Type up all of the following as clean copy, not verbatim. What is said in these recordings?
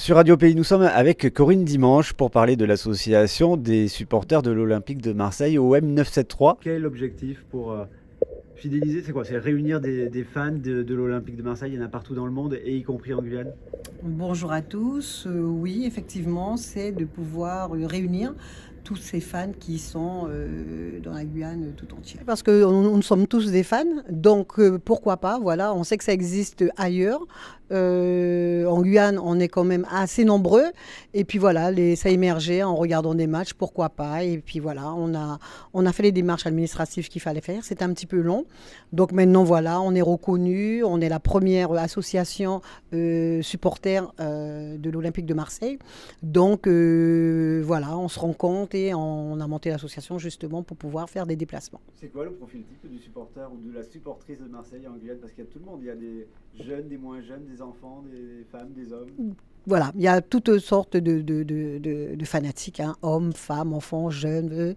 Sur Radio Pays, nous sommes avec Corinne Dimanche pour parler de l'association des supporters de l'Olympique de Marseille, OM 973. Quel est l'objectif pour fidéliser? C'est quoi? C'est réunir des fans de l'Olympique de Marseille. Il y en a partout dans le monde, et y compris en Guyane. Bonjour à tous. Oui, effectivement, c'est de pouvoir réunir tous ces fans qui sont dans la Guyane tout entière. Parce que nous sommes tous des fans, donc pourquoi pas, voilà, on sait que ça existe ailleurs. En Guyane, on est quand même assez nombreux. Et puis voilà, ça a émergé en regardant des matchs, pourquoi pas. Et puis voilà, on a fait les démarches administratives qu'il fallait faire. C'était un petit peu long. Donc maintenant, voilà, on est reconnu. On est la première association supporter de l'Olympique de Marseille. Donc voilà, on se rend compte et on a monté l'association justement pour pouvoir faire des déplacements. C'est quoi le profil type du supporter ou de la supportrice de Marseille en Guyane? Parce qu'il y a tout le monde. Il y a des jeunes, des moins jeunes, des enfants, des femmes, des hommes. Voilà, il y a toutes sortes de fanatiques, hein, hommes, femmes, enfants, jeunes.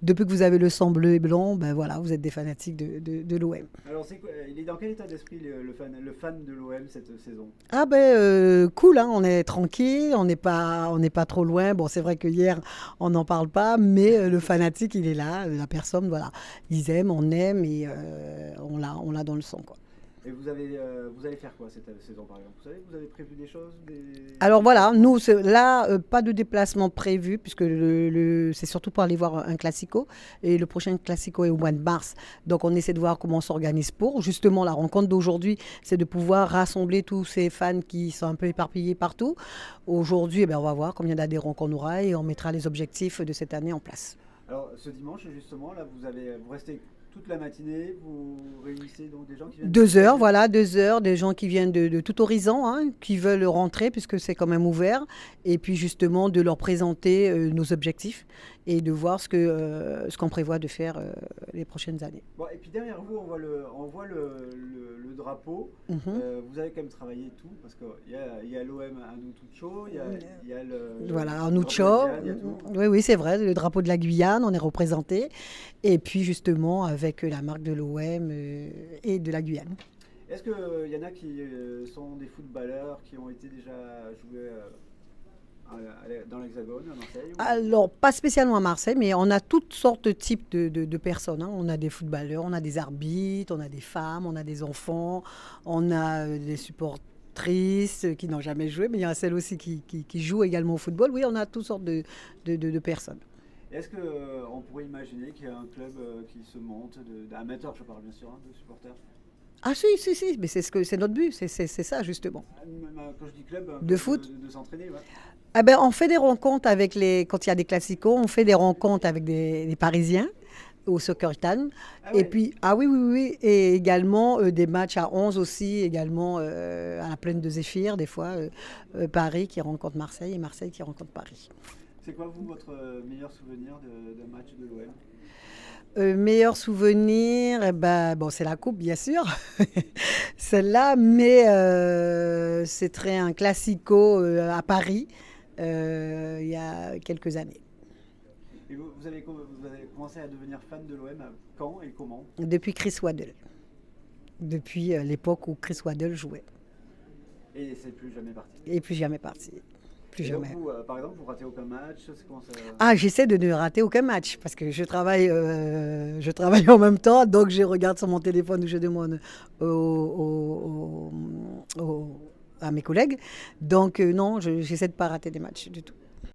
Depuis que vous avez le sang bleu et blanc, ben voilà, vous êtes des fanatiques de l'OM. Alors, il est dans quel état d'esprit le fan de l'OM cette saison? Ah ben cool, hein, on est tranquille, on n'est pas trop loin. Bon, c'est vrai que hier on n'en parle pas, mais le fanatique il est là, la personne, voilà, ils aiment, on aime et on l'a dans le sang, quoi. Et vous allez faire quoi cette saison, par exemple? Vous avez prévu des choses, Alors des voilà, déplacements? nous, là, pas de déplacement prévu, puisque c'est surtout pour aller voir un classico. Et le prochain classico est au mois de mars. Donc on essaie de voir comment on s'organise pour. Justement, la rencontre d'aujourd'hui, c'est de pouvoir rassembler tous ces fans qui sont un peu éparpillés partout. Aujourd'hui, on va voir combien d'adhérents qu'on aura et on mettra les objectifs de cette année en place. Alors, ce dimanche, justement, là, vous restez toute la matinée, vous réunissez donc des gens qui viennent de toute Deux la heures, ville. voilà, 2 heures, des gens qui viennent de tout horizon, hein, qui veulent rentrer puisque c'est quand même ouvert, et puis justement de leur présenter nos objectifs et de voir ce qu'on prévoit de faire les prochaines années. Bon, et puis derrière vous, on voit le drapeau. Mhm. Vous avez quand même travaillé tout, parce qu'il y a l'OM à nous tout chaud, il y a Voilà, en le drapeau de la Nucho, Guyane, il y a tout. oui, oui, c'est vrai, le drapeau de la Guyane, on est représenté, et puis justement avec la marque de l'OM et de la Guyane. Est-ce qu'il y en a qui sont des footballeurs qui ont été déjà joués dans l'Hexagone, à Marseille Alors, pas spécialement à Marseille, mais on a toutes sortes de types de personnes, hein. On a des footballeurs, on a des arbitres, on a des femmes, on a des enfants, on a des supportrices qui n'ont jamais joué, mais il y en a celles aussi qui jouent également au football. Oui, on a toutes sortes de personnes. Est-ce qu'on pourrait imaginer qu'il y a un club qui se monte, d'amateurs, je parle bien sûr, hein, de supporters? Ah si, si, si, mais c'est notre but, c'est ça justement. Quand je dis club, un De club foot. de s'entraîner, ouais. Ah ben, on fait des rencontres quand il y a des classicos, on fait des rencontres avec des Parisiens au Soccer Town. Ah Et ouais. puis, ah oui, oui, oui, et également des matchs à 11 aussi, également à la plaine de Zéphyr, des fois, Paris qui rencontre Marseille et Marseille qui rencontre Paris. C'est quoi, vous, votre meilleur souvenir d'un match de l'OM? Meilleur souvenir, eh ben, bon, c'est la coupe, bien sûr, celle-là, mais c'était un classico à Paris il y a quelques années. Et vous avez commencé à devenir fan de l'OM quand et comment? Depuis Chris Waddle, depuis l'époque où Chris Waddle jouait. Et c'est plus jamais parti. Et plus jamais parti. Plus Et donc jamais. vous, par exemple, vous ratez aucun match, c'est comment ça? Ah, j'essaie de ne rater aucun match parce que je travaille en même temps, donc je regarde sur mon téléphone ou je demande à mes collègues. Donc non, j'essaie de ne pas rater des matchs du tout.